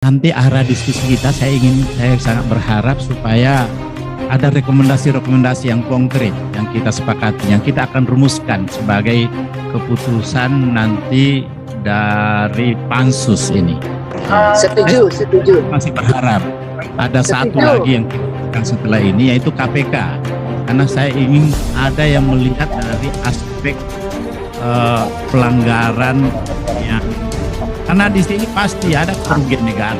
Nanti arah diskusi kita saya sangat berharap supaya ada rekomendasi-rekomendasi yang konkret yang kita sepakati, yang kita akan rumuskan sebagai keputusan nanti dari pansus ini. Setuju. Masih berharap ada satu lagi yang kita lakukan setelah ini, yaitu KPK, karena saya ingin ada yang melihat dari aspek pelanggaran yang, karena di sini pasti ada kerugian negara.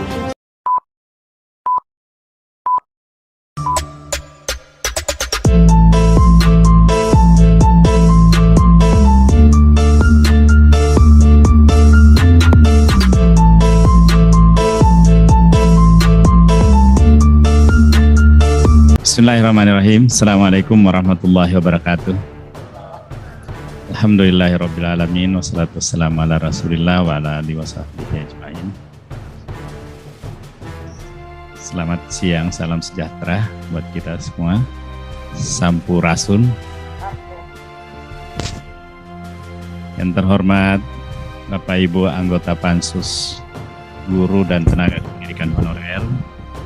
Bismillahirrahmanirrahim. Assalamualaikum warahmatullahi wabarakatuh. Alhamdulillahirrabbilalamin. Wassalatu wassalamu ala rasulillah wa ala alihi wa sahbihi ajma'in. Selamat siang, salam sejahtera buat kita semua. Sampurasun. Yang terhormat Bapak Ibu anggota Pansus Guru dan Tenaga Pendidikan Honorer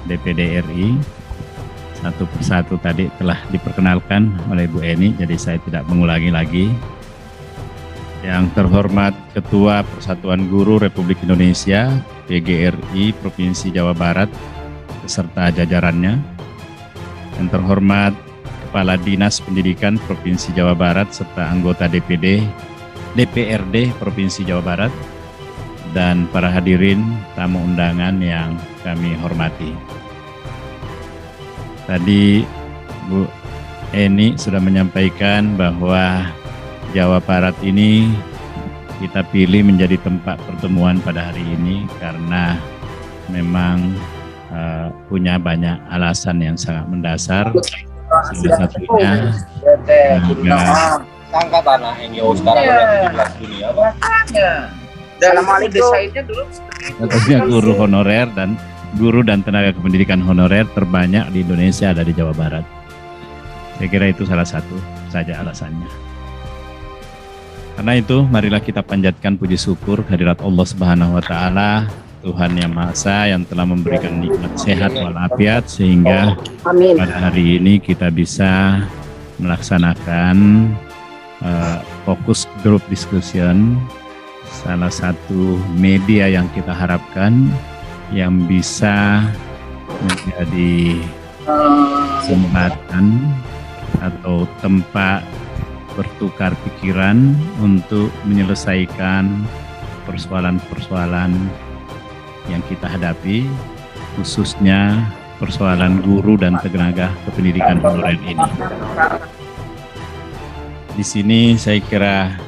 DPD RI, satu persatu tadi telah diperkenalkan oleh Bu Eni, jadi saya tidak mengulangi lagi. Yang terhormat Ketua Persatuan Guru Republik Indonesia PGRI Provinsi Jawa Barat beserta jajarannya. Yang terhormat Kepala Dinas Pendidikan Provinsi Jawa Barat serta anggota DPRD Provinsi Jawa Barat, dan para hadirin tamu undangan yang kami hormati. Tadi Bu Eni sudah menyampaikan bahwa Jawa Barat ini kita pilih menjadi tempat pertemuan pada hari ini karena memang punya banyak alasan yang sangat mendasar. Salah satunya guru honorer dan guru dan tenaga kependidikan honorer terbanyak di Indonesia ada di Jawa Barat. Saya kira itu salah satu saja alasannya. Karena itu, marilah kita panjatkan puji syukur kehadirat Allah Subhanahu wa Ta'ala, Tuhan Yang Maha Esa yang telah memberikan nikmat sehat walafiat sehingga pada hari ini kita bisa melaksanakan fokus group discussion, salah satu media yang kita harapkan yang bisa menjadi jembatan atau tempat bertukar pikiran untuk menyelesaikan persoalan-persoalan yang kita hadapi, khususnya persoalan guru dan tenaga kependidikan honorer ini. Di sini saya kira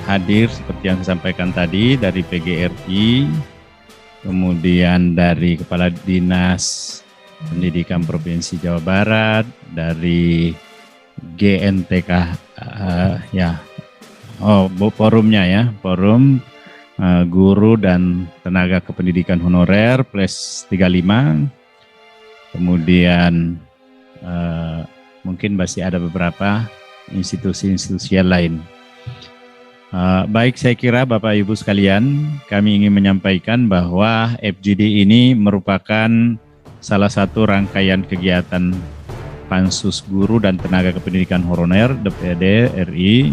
hadir seperti yang disampaikan tadi dari PGRI, kemudian dari Kepala Dinas Pendidikan Provinsi Jawa Barat, dari GNTK forumnya ya, forum guru dan tenaga kependidikan honorer plus 35, kemudian mungkin masih ada beberapa institusi-institusi lain. Baik, saya kira Bapak Ibu sekalian, kami ingin menyampaikan bahwa FGD ini merupakan salah satu rangkaian kegiatan Pansus Guru dan Tenaga Kependidikan Honorer DPD RI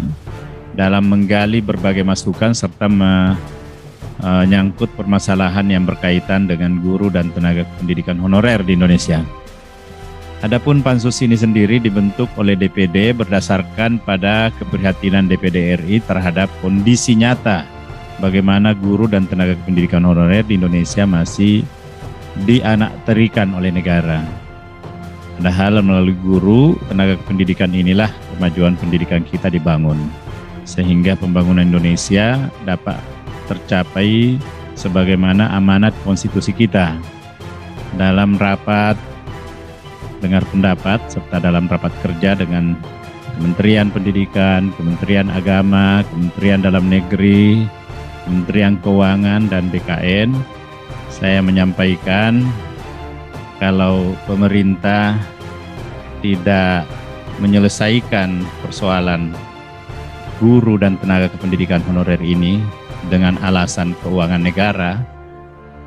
dalam menggali berbagai masukan serta menyangkut permasalahan yang berkaitan dengan guru dan tenaga pendidikan honorer di Indonesia. Adapun pansus ini sendiri dibentuk oleh DPD berdasarkan pada keprihatinan DPD RI terhadap kondisi nyata bagaimana guru dan tenaga pendidikan honorer di Indonesia masih dianakterikan oleh negara. Padahal melalui guru, tenaga pendidikan inilah kemajuan pendidikan kita dibangun, sehingga pembangunan Indonesia dapat tercapai sebagaimana amanat konstitusi kita. Dalam rapat dengar pendapat serta dalam rapat kerja dengan Kementerian Pendidikan, Kementerian Agama, Kementerian Dalam Negeri, Kementerian Keuangan, dan BKN, saya menyampaikan kalau pemerintah tidak menyelesaikan persoalan guru dan tenaga kependidikan honorer ini dengan alasan keuangan negara,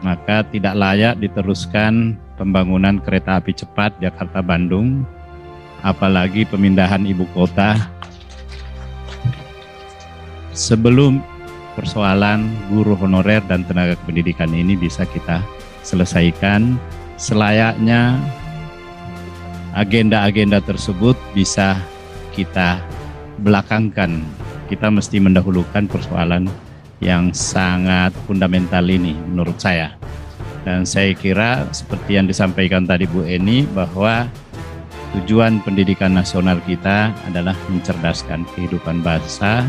maka tidak layak diteruskan pembangunan kereta api cepat Jakarta-Bandung, apalagi pemindahan ibu kota, sebelum persoalan guru honorer dan tenaga pendidikan ini bisa kita selesaikan. Selayaknya agenda-agenda tersebut bisa kita belakangkan. Kita mesti mendahulukan persoalan yang sangat fundamental ini menurut saya. Dan saya kira seperti yang disampaikan tadi Bu Eni, bahwa tujuan pendidikan nasional kita adalah mencerdaskan kehidupan bangsa,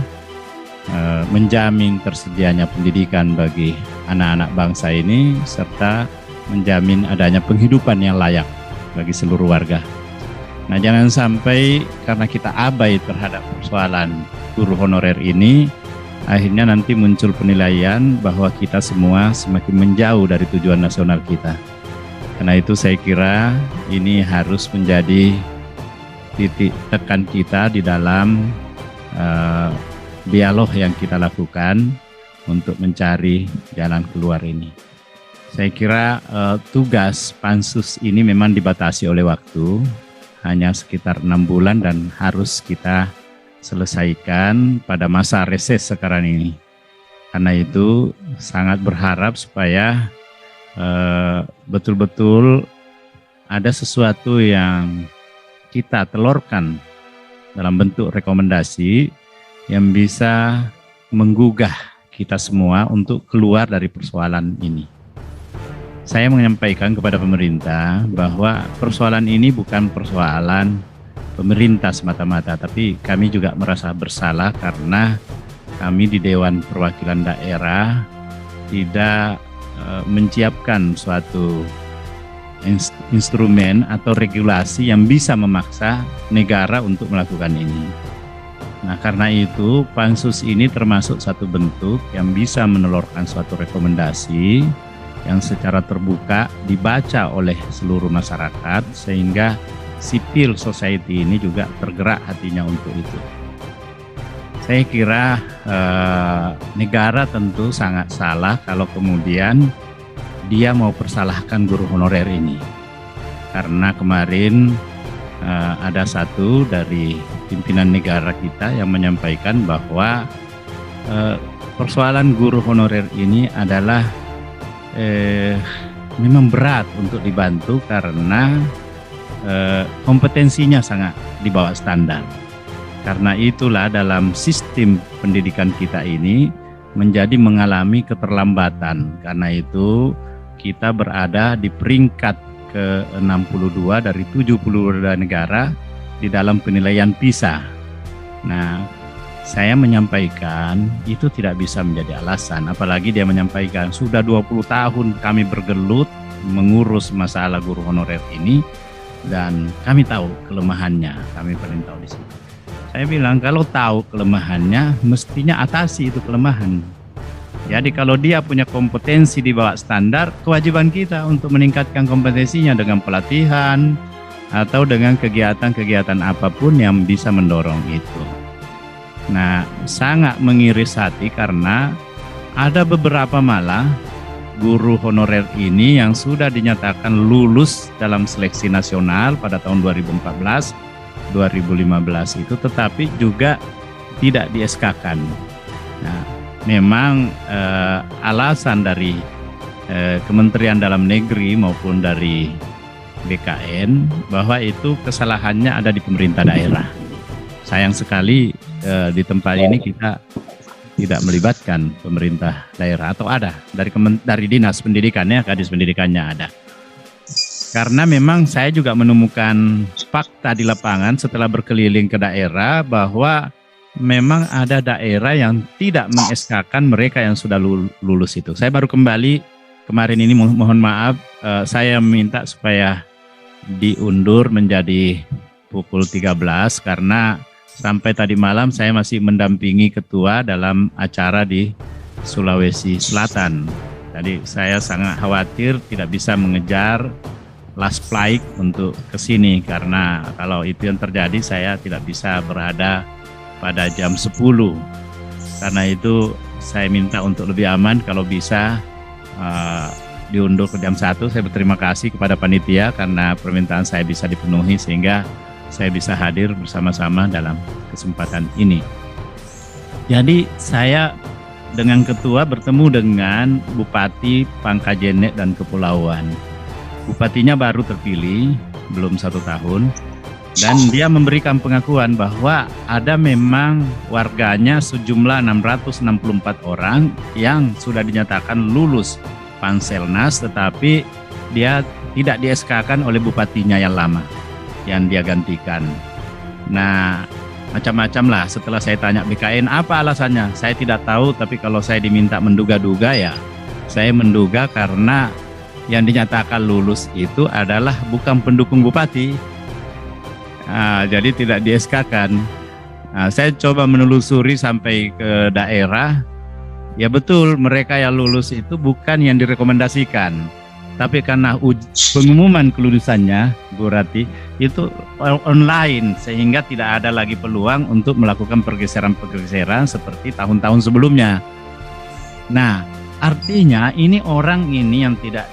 menjamin tersedianya pendidikan bagi anak-anak bangsa ini, serta menjamin adanya penghidupan yang layak bagi seluruh warga. Nah, jangan sampai karena kita abai terhadap persoalan guru honorer ini, akhirnya nanti muncul penilaian bahwa kita semua semakin menjauh dari tujuan nasional kita. Karena itu saya kira ini harus menjadi titik tekan kita di dalam dialog yang kita lakukan untuk mencari jalan keluar ini. Saya kira tugas pansus ini memang dibatasi oleh waktu, hanya sekitar 6 bulan dan harus kita selesaikan pada masa reses sekarang ini. Karena itu sangat berharap supaya betul-betul ada sesuatu yang kita telurkan dalam bentuk rekomendasi yang bisa menggugah kita semua untuk keluar dari persoalan ini. Saya menyampaikan kepada pemerintah bahwa persoalan ini bukan persoalan pemerintah semata-mata, tapi kami juga merasa bersalah karena kami di Dewan Perwakilan Daerah tidak menciapkan suatu instrumen atau regulasi yang bisa memaksa negara untuk melakukan ini. Nah, karena itu pansus ini termasuk satu bentuk yang bisa menelurkan suatu rekomendasi yang secara terbuka dibaca oleh seluruh masyarakat, sehingga civil society ini juga tergerak hatinya untuk itu. Saya kira negara tentu sangat salah kalau kemudian dia mau persalahkan guru honorer ini. Karena kemarin ada satu dari pimpinan negara kita yang menyampaikan bahwa persoalan guru honorer ini adalah memang berat untuk dibantu karena kompetensinya sangat di bawah standar. Karena itulah dalam sistem pendidikan kita ini menjadi mengalami keterlambatan. Karena itu kita berada di peringkat ke-62 dari 72 negara di dalam penilaian PISA. Nah, saya menyampaikan itu tidak bisa menjadi alasan, apalagi dia menyampaikan sudah 20 tahun kami bergelut mengurus masalah guru honorer ini dan kami tahu kelemahannya, kami paling tahu di situ. Saya bilang kalau tahu kelemahannya mestinya atasi itu kelemahan. Jadi kalau dia punya kompetensi di bawah standar, kewajiban kita untuk meningkatkan kompetensinya dengan pelatihan atau dengan kegiatan-kegiatan apapun yang bisa mendorong itu. Nah, sangat mengiris hati karena ada beberapa malah guru honorer ini yang sudah dinyatakan lulus dalam seleksi nasional pada tahun 2014, 2015 itu, tetapi juga tidak di-SK-kan. Nah, memang alasan dari Kementerian Dalam Negeri maupun dari BKN bahwa itu kesalahannya ada di pemerintah daerah. Sayang sekali di tempat ini kita tidak melibatkan pemerintah daerah, atau ada dari dinas pendidikannya, kadis pendidikannya ada. Karena memang saya juga menemukan fakta di lapangan setelah berkeliling ke daerah bahwa memang ada daerah yang tidak meng-SK-kan mereka yang sudah lulus itu. Saya baru kembali kemarin ini, mohon maaf, saya minta supaya diundur menjadi pukul 13 karena sampai tadi malam saya masih mendampingi ketua dalam acara di Sulawesi Selatan. Jadi saya sangat khawatir tidak bisa mengejar last flight untuk ke sini karena kalau itu yang terjadi saya tidak bisa berada pada jam 10. Karena itu saya minta untuk lebih aman kalau bisa diundur ke jam 1. Saya berterima kasih kepada panitia karena permintaan saya bisa dipenuhi sehingga saya bisa hadir bersama-sama dalam kesempatan ini. Jadi saya dengan ketua bertemu dengan Bupati Pangkajenek dan Kepulauan. Bupatinya baru terpilih, belum 1 tahun. Dan dia memberikan pengakuan bahwa ada memang warganya sejumlah 664 orang yang sudah dinyatakan lulus Panselnas, tetapi dia tidak di-SK-kan oleh bupatinya yang lama, yang dia gantikan. Nah, macam-macam lah. Setelah saya tanya BKN apa alasannya, saya tidak tahu, tapi kalau saya diminta menduga-duga ya, saya menduga karena yang dinyatakan lulus itu adalah bukan pendukung bupati. Jadi tidak di-SK-kan. Saya coba menelusuri sampai ke daerah. Ya betul, mereka yang lulus itu bukan yang direkomendasikan. Tapi karena pengumuman kelulusannya, Bu Rati, itu online, sehingga tidak ada lagi peluang untuk melakukan pergeseran-pergeseran seperti tahun-tahun sebelumnya. Nah, artinya ini orang ini yang tidak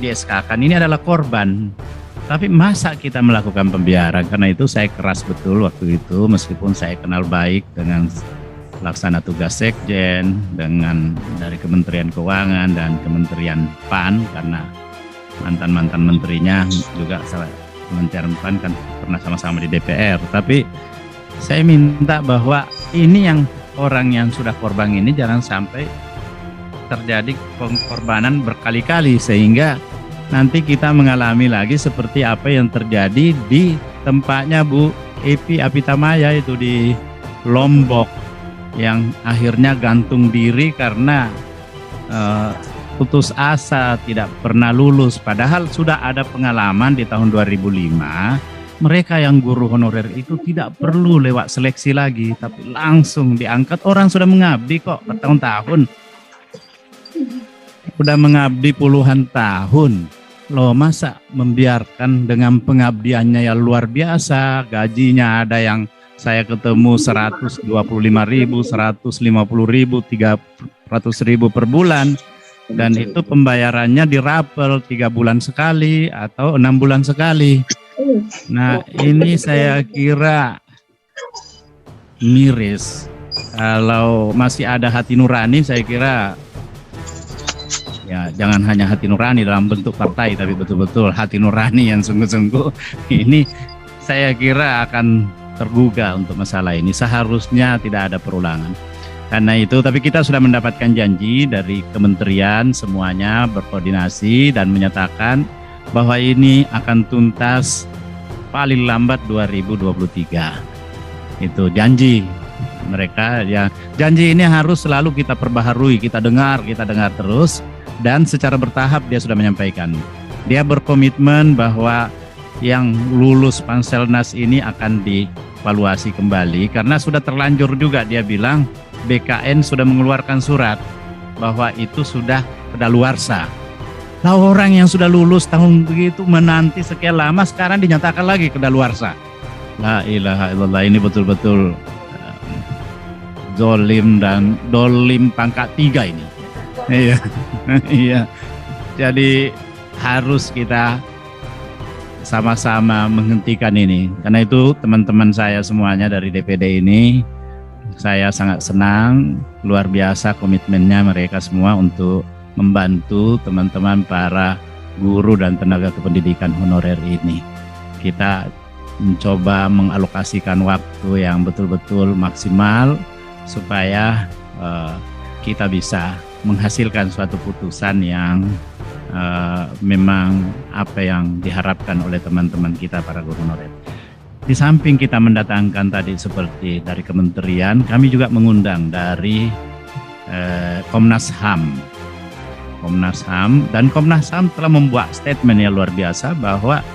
di-SK-kan, ini adalah korban. Tapi masa kita melakukan pembiaran? Karena itu saya keras betul waktu itu, meskipun saya kenal baik dengan pelaksana tugas Sekjen, dengan dari Kementerian Keuangan dan Kementerian PAN, karena mantan-mantan menterinya juga Kementerian PAN kan pernah sama-sama di DPR. Tapi saya minta bahwa ini yang orang yang sudah korban ini jangan sampai terjadi pengorbanan berkali-kali sehingga nanti kita mengalami lagi seperti apa yang terjadi di tempatnya Bu Epi Apitamaya itu di Lombok, yang akhirnya gantung diri karena putus asa tidak pernah lulus. Padahal sudah ada pengalaman di tahun 2005, mereka yang guru honorer itu tidak perlu lewat seleksi lagi, tapi langsung diangkat. Orang sudah mengabdi kok bertahun-tahun. Udah mengabdi puluhan tahun. Loh, masa membiarkan dengan pengabdiannya yang luar biasa, gajinya ada yang saya ketemu 125.000, 150.000, 300.000 per bulan, dan itu pembayarannya dirapel 3 bulan sekali atau 6 bulan sekali. Nah, ini saya kira miris. Kalau masih ada hati nurani, saya kira ya jangan hanya hati nurani dalam bentuk partai, tapi betul-betul hati nurani yang sungguh-sungguh. Ini saya kira akan tergugah untuk masalah ini. Seharusnya tidak ada perulangan. Karena itu, tapi kita sudah mendapatkan janji dari kementerian semuanya berkoordinasi dan menyatakan bahwa ini akan tuntas paling lambat 2023. Itu janji mereka ya. Janji ini harus selalu kita perbaharui, kita dengar terus. Dan secara bertahap dia sudah menyampaikan. Dia berkomitmen bahwa yang lulus Panselnas ini akan dievaluasi kembali karena sudah terlanjur juga. Dia bilang BKN sudah mengeluarkan surat bahwa itu sudah kedaluarsa. Nah, orang yang sudah lulus tahun begitu menanti sekian lama sekarang dinyatakan lagi kedaluarsa. La ilaha illallah, ini betul-betul zolim dan dolim pangkat 3 ini. Iya, iya. Jadi harus kita sama-sama menghentikan ini. Karena itu teman-teman saya semuanya dari DPD ini, saya sangat senang, luar biasa komitmennya mereka semua untuk membantu teman-teman para guru dan tenaga kependidikan honorer ini. Kita mencoba mengalokasikan waktu yang betul-betul maksimal supaya kita bisa menghasilkan suatu putusan yang memang apa yang diharapkan oleh teman-teman kita para guru honorer. Di samping kita mendatangkan tadi seperti dari kementerian, kami juga mengundang dari Komnas HAM. Komnas HAM dan Komnas HAM telah membuat statement yang luar biasa bahwa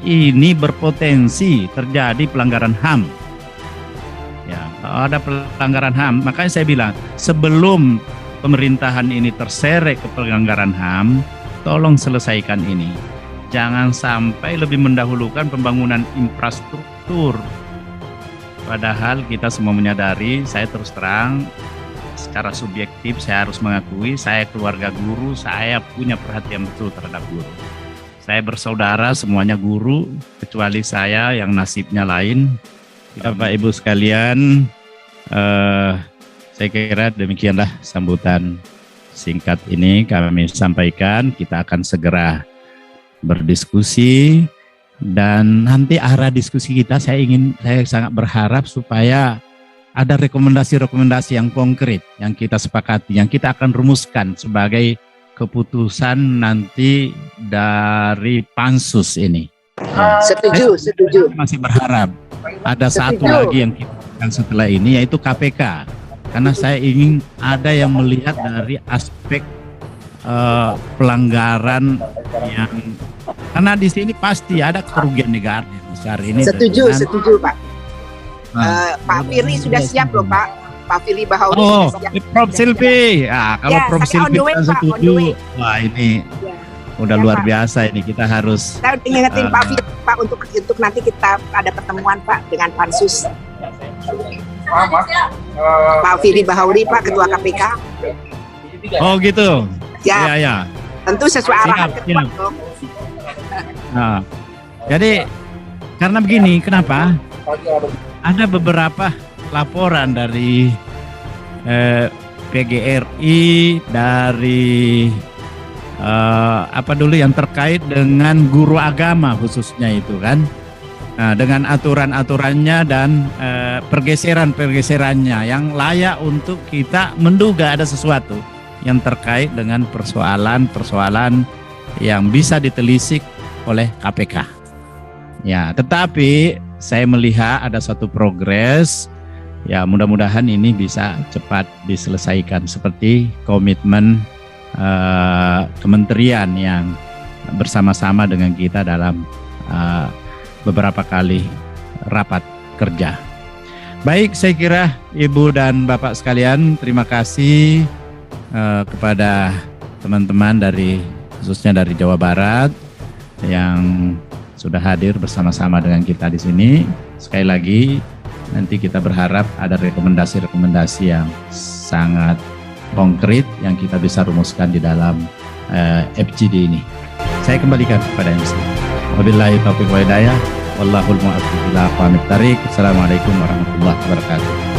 ini berpotensi terjadi pelanggaran HAM. Ya, kalau ada pelanggaran HAM, makanya saya bilang sebelum pemerintahan ini terseret ke pelanggaran HAM, tolong selesaikan ini. Jangan sampai lebih mendahulukan pembangunan infrastruktur. Padahal kita semua menyadari, saya terus terang, secara subjektif saya harus mengakui, saya keluarga guru, saya punya perhatian betul terhadap guru. Saya bersaudara semuanya guru, kecuali saya yang nasibnya lain. Bapak Ibu sekalian, saya kira demikianlah sambutan singkat ini kami sampaikan. Kita akan segera berdiskusi, dan nanti arah diskusi kita saya sangat berharap supaya ada rekomendasi-rekomendasi yang konkret yang kita sepakati, yang kita akan rumuskan sebagai keputusan nanti dari pansus ini. Setuju. Saya masih berharap ada satu lagi yang kita akan setelah ini, yaitu KPK. Karena saya ingin ada yang melihat dari aspek pelanggaran yang, karena di sini pasti ada kerugian negara yang besar ini. Setuju Pak. Pak Firly sudah siap loh Pak. Pak Firly Bahauri sudah siap. Prof Silvi. Kalau Prof Silvi setuju, wah ini udah luar biasa ini. Kita harus. Saya ingetin Pak Firly Pak untuk nanti kita ada pertemuan Pak dengan pansus. Pak Firly Bahauri Pak, Ketua KPK. Oh gitu. Ya. Tentu sesuai arahan ketua dong. Nah, jadi karena begini, kenapa? Ada beberapa laporan dari PGRI, dari apa dulu yang terkait dengan guru agama khususnya itu kan, dengan aturan-aturannya dan pergeseran-pergeserannya yang layak untuk kita menduga ada sesuatu yang terkait dengan persoalan-persoalan yang bisa ditelisik oleh KPK. Ya, tetapi saya melihat ada satu progres. Ya, mudah-mudahan ini bisa cepat diselesaikan seperti komitmen kementerian yang bersama-sama dengan kita dalam beberapa kali rapat kerja. Baik, saya kira Ibu dan Bapak sekalian, terima kasih kepada teman-teman khususnya dari Jawa Barat yang sudah hadir bersama-sama dengan kita di sini. Sekali lagi, nanti kita berharap ada rekomendasi-rekomendasi yang sangat konkret yang kita bisa rumuskan di dalam FGD ini. Saya kembalikan kepada MC. Wabillahi taufiq wa hidayah. Wallahul muwaffiq ila aqwamit thariq. Assalamualaikum warahmatullahi wabarakatuh.